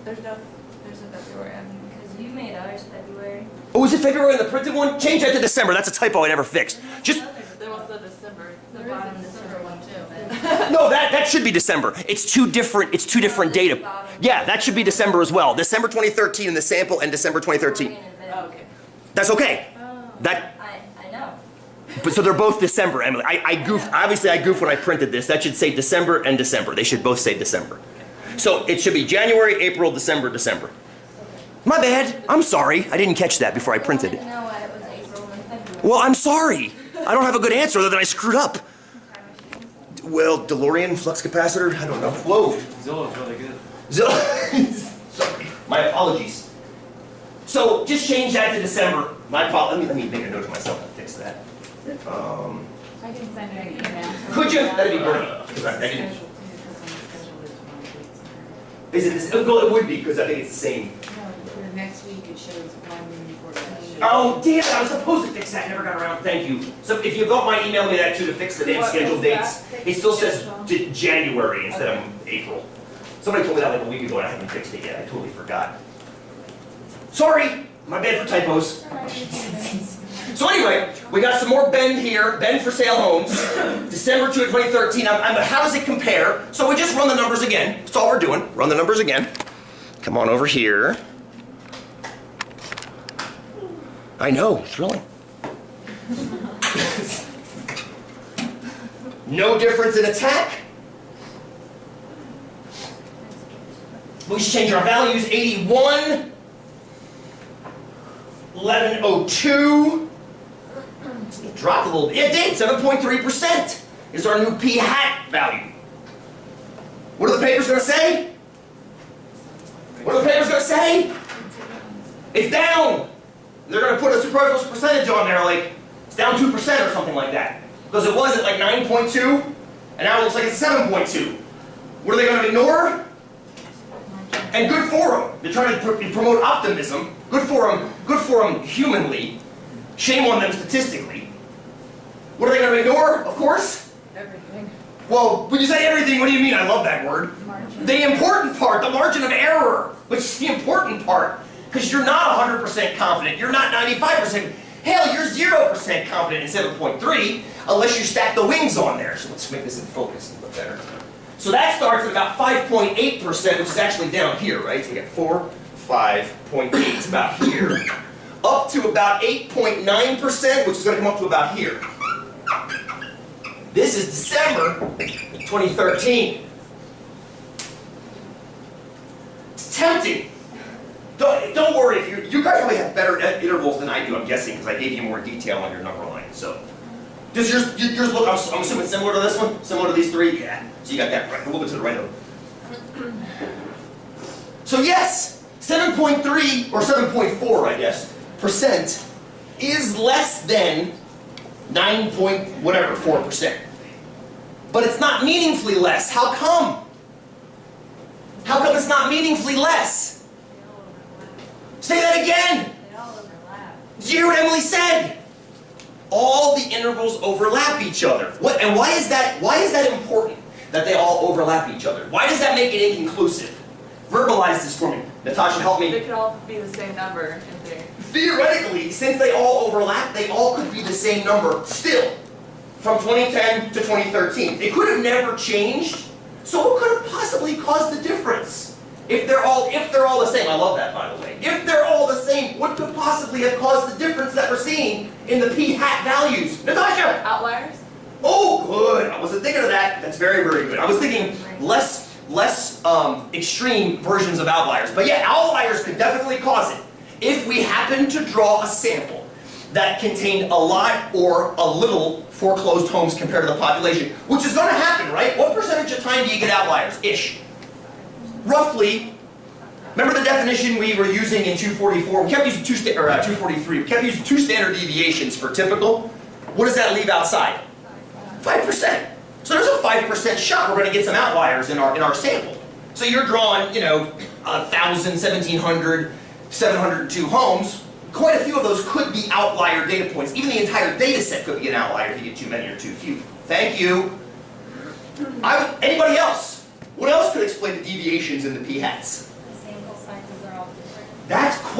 There's a February, because you made ours February. Oh, is it February on the printed one? Change that to December. That's a typo I never fixed. Just There was the December. The bottom December one too. no, that should be December. It's two different data. Yeah, that should be December as well. December 2013 in the sample and December 2013. Oh, okay. That's okay. That. I know. But so they're both December, Emily. I goofed. Obviously, I goofed when I printed this. That should say December and December. They should both say December. So it should be January, April, December, December. My bad. I'm sorry. I didn't catch that before I printed it. I know why it was April and February. Well, I'm sorry. I don't have a good answer other than I screwed up. Well, DeLorean, flux capacitor, I don't know. Whoa. Zillow's really good. Zillow. Sorry. My apologies. So just change that to December. My apologies. Let me make a note to myself and fix that. I can send you an email. Could you? That'd be great. Is it this? Well, it would be because I think it's the same. No, for next week it shows 1:14. Oh, damn it, I was supposed to fix that, never got around, thank you. So if you got my email me that too to fix the damn scheduled dates, it still says January instead of April. Somebody told me that like a week ago and I haven't fixed it yet, I totally forgot. Sorry, my bad for typos. So anyway, we got some more Bend here, Bend for sale homes, December 2, 2013. How does it compare? So we just run the numbers again, that's all we're doing, run the numbers again. Come on over here. I know, thrilling. No difference in attack. We should change our values. 81, 1102. It dropped a little bit. It did, 7.3% is our new P hat value. What are the papers going to say? What are the papers going to say? It's down. They're going to put a superfluous percentage on there, like it's down 2% or something like that. Because it was at like 9.2, and now it looks like it's 7.2. What are they going to ignore? And good for them. They're trying to promote optimism. Good for them humanly. Shame on them statistically. What are they going to ignore? Of course. Everything. Well, when you say everything, what do you mean? I love that word. Margin. The important part, the margin of error, which is the important part. Because you're not 100% confident, you're not 95%, hell, you're 0% confident in 7.3, unless you stack the wings on there. So let's make this in focus a little better. So that starts at about 5.8%, which is actually down here, right? So we got 4, 5.8, it's about here, up to about 8.9%, which is going to come up to about here. This is December 2013. It's tempting. Don't worry, if you guys probably have better intervals than I do, I'm guessing, because I gave you more detail on your number line. So, does yours look, I'm assuming similar to this one? Similar to these three? Yeah. So you got that right, a little bit to the right of them. So yes, 7.3, or 7.4, I guess, percent is less than 9.4%. But it's not meaningfully less. How come? How come it's not meaningfully less? Say that again! They all overlap. Did you hear what Emily said? All the intervals overlap each other. And why is that important, that they all overlap each other? Why does that make it inconclusive? Verbalize this for me. Natasha, help me. They could all be the same number in theory. Theoretically, since they all overlap, they all could be the same number still, from 2010 to 2013. They could have never changed, so what could have possibly caused the difference? If they're all the same, I love that, by the way. If they're all the same, what could possibly have caused the difference that we're seeing in the P hat values? Natasha! Outliers? Oh, good. I wasn't thinking of that. That's very, very good. I was thinking less extreme versions of outliers. But yeah, outliers could definitely cause it. If we happen to draw a sample that contained a lot or a little foreclosed homes compared to the population, which is going to happen, right? What percentage of time do you get outliers? Ish. Roughly, remember the definition we were using in 244? We kept using 243. We kept using 2 standard deviations for typical. What does that leave outside? 5%. So there's a 5% shot we're going to get some outliers in our sample. So you're drawing, 1,000, 1,700, 702 homes. Quite a few of those could be outlier data points. Even the entire data set could be an outlier if you get too many or too few. Thank you. Anybody else? What else could explain the deviations in the p-hats? The sample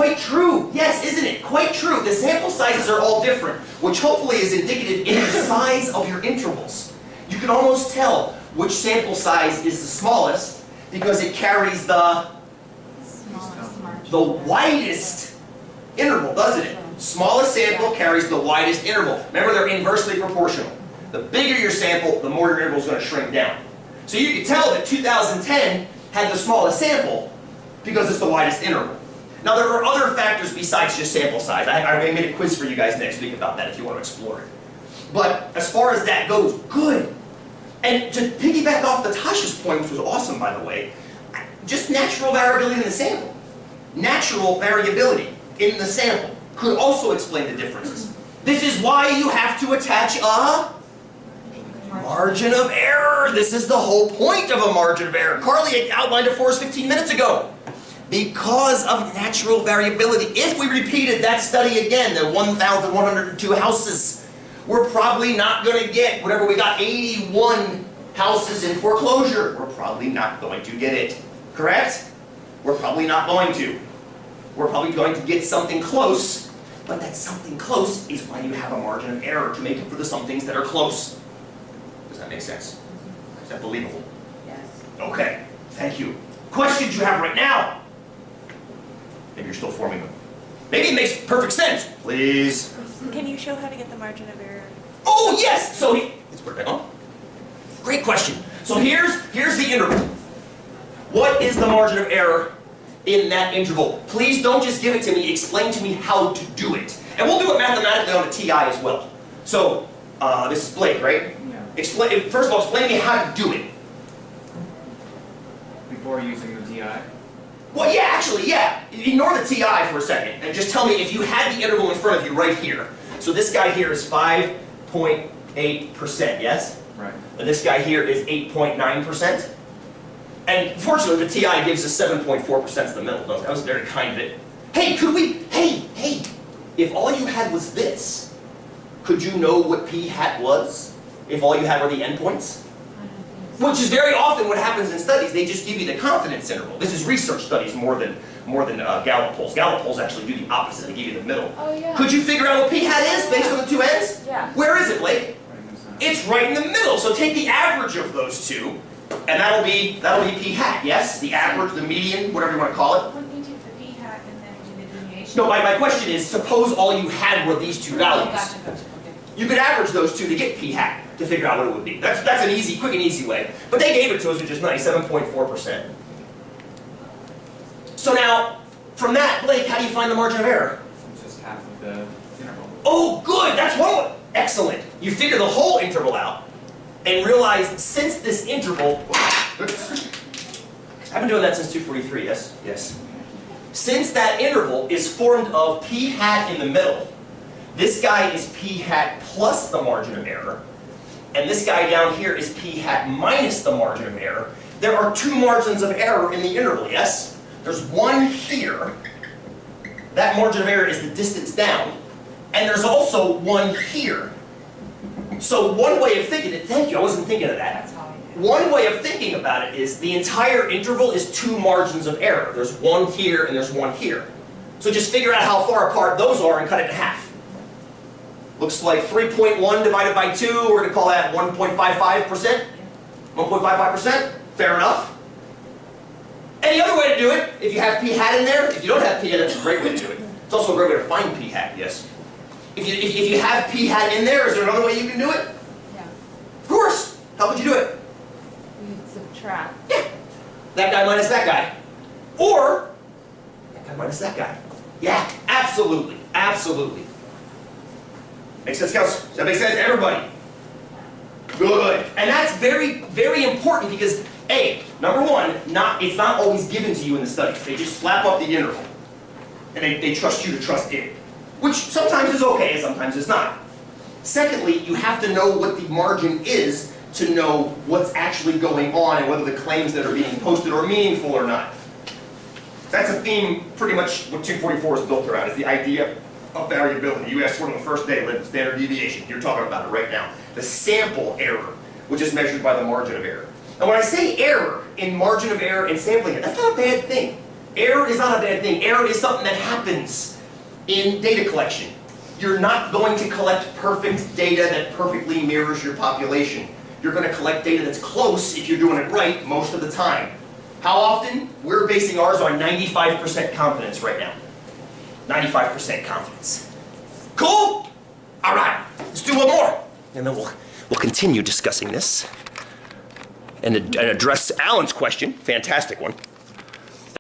quite true. Yes, isn't it? Quite true. The sample sizes are all different, which hopefully is indicative in the size of your intervals. You can almost tell which sample size is the smallest because it carries the widest interval, doesn't it? Smallest sample carries the widest interval. Remember, they're inversely proportional. The bigger your sample, the more your interval is going to shrink down. So you can tell that 2010 had the smallest sample because it's the widest interval. Now there are other factors besides just sample size. I made a quiz for you guys next week about that if you want to explore it. But as far as that goes, good. And to piggyback off Natasha's point, which was awesome by the way, just natural variability in the sample. Natural variability in the sample could also explain the differences. This is why you have to attach a margin of error. This is the whole point of a margin of error. Carly outlined it for us 15 minutes ago. Because of natural variability. If we repeated that study again, the 1,102 houses, we're probably not going to get whatever we got, 81 houses in foreclosure. We're probably not going to get it. Correct? We're probably not going to. We're probably going to get something close, but that something close is why you have a margin of error to make up for the some things that are close. Does that make sense? Is that believable? Yes. Okay, thank you. Questions you have right now? Maybe you're still forming them. Maybe it makes perfect sense. Please. Can you show how to get the margin of error? Oh, yes! So, let's put it back on. Great question. So here's the interval. What is the margin of error in that interval? Please don't just give it to me. Explain to me how to do it. And we'll do it mathematically on the TI as well. So, this is Blake, right? Yeah. First of all, explain to me how to do it. Before using the TI? Well, yeah, actually, yeah. Ignore the TI for a second and just tell me if you had the interval in front of you right here. So this guy here is 5.8%, yes? Right. And this guy here is 8.9%. And fortunately, the TI gives us 7.4% to the middle. That was very kind of it. Hey, hey, if all you had was this, could you know what p hat was if all you had were the endpoints? Which is very often what happens in studies. They just give you the confidence interval. This is research studies more than Gallup polls. Gallup polls actually do the opposite. They give you the middle. Oh, yeah. Could you figure out what p hat is based on the two ends? Yeah. Where is it, Blake? Right in the center. It's right in the middle. So take the average of those two, and that'll be p hat. Yes, the average, the median, whatever you want to call it. Wouldn't you take the p hat and then do the deviation? No, my question is, suppose all you had were these two values. Gotcha, okay. You could average those two to get p hat to figure out what it would be. That's an easy, quick and easy way. But they gave it to us, which is nice, 7.4%. So now, from that, Blake, how do you find the margin of error? It's just half of the interval. Oh, good, that's one way. Excellent. You figure the whole interval out and realize since this interval, I've been doing that since 243, yes? Yes. Since that interval is formed of p hat in the middle, this guy is p hat plus the margin of error, and this guy down here is p hat minus the margin of error. There are two margins of error in the interval, yes? There's one here. That margin of error is the distance down. And there's also one here. So one way of thinking it, thank you, I wasn't thinking of that. That's how I did it. One way of thinking about it is the entire interval is two margins of error. There's one here and there's one here. So just figure out how far apart those are and cut it in half. Looks like 3.1 divided by 2, we're going to call that 1.55%. 1.55%, fair enough. Any other way to do it, if you have p hat in there, if you don't have p hat, that's a great way to do it. It's also a great way to find p hat, yes. If you have p hat in there, is there another way you can do it? Yeah. Of course. How would you do it? We'd subtract. Yeah. That guy minus that guy. Or, that guy minus that guy. Yeah, absolutely. Absolutely. Makes sense, Kels? Does that make sense? Everybody? Good. And that's very, very important because, A, number one, it's not always given to you in the studies. They just slap up the interval. And they trust you to trust it. Which sometimes is okay, and sometimes it's not. Secondly, you have to know what the margin is to know what's actually going on and whether the claims that are being posted are meaningful or not. That's a theme pretty much what 244 is built around, is the idea of variability. You asked for it on the first day, the standard deviation. You're talking about it right now. The sample error, which is measured by the margin of error. And when I say error in margin of error and sampling error, that's not a bad thing. Error is not a bad thing. Error is something that happens in data collection. You're not going to collect perfect data that perfectly mirrors your population. You're going to collect data that's close if you're doing it right most of the time. How often? We're basing ours on 95% confidence right now. 95% confidence. Cool? All right, let's do one more. And then we'll continue discussing this and address Alan's question. Fantastic one.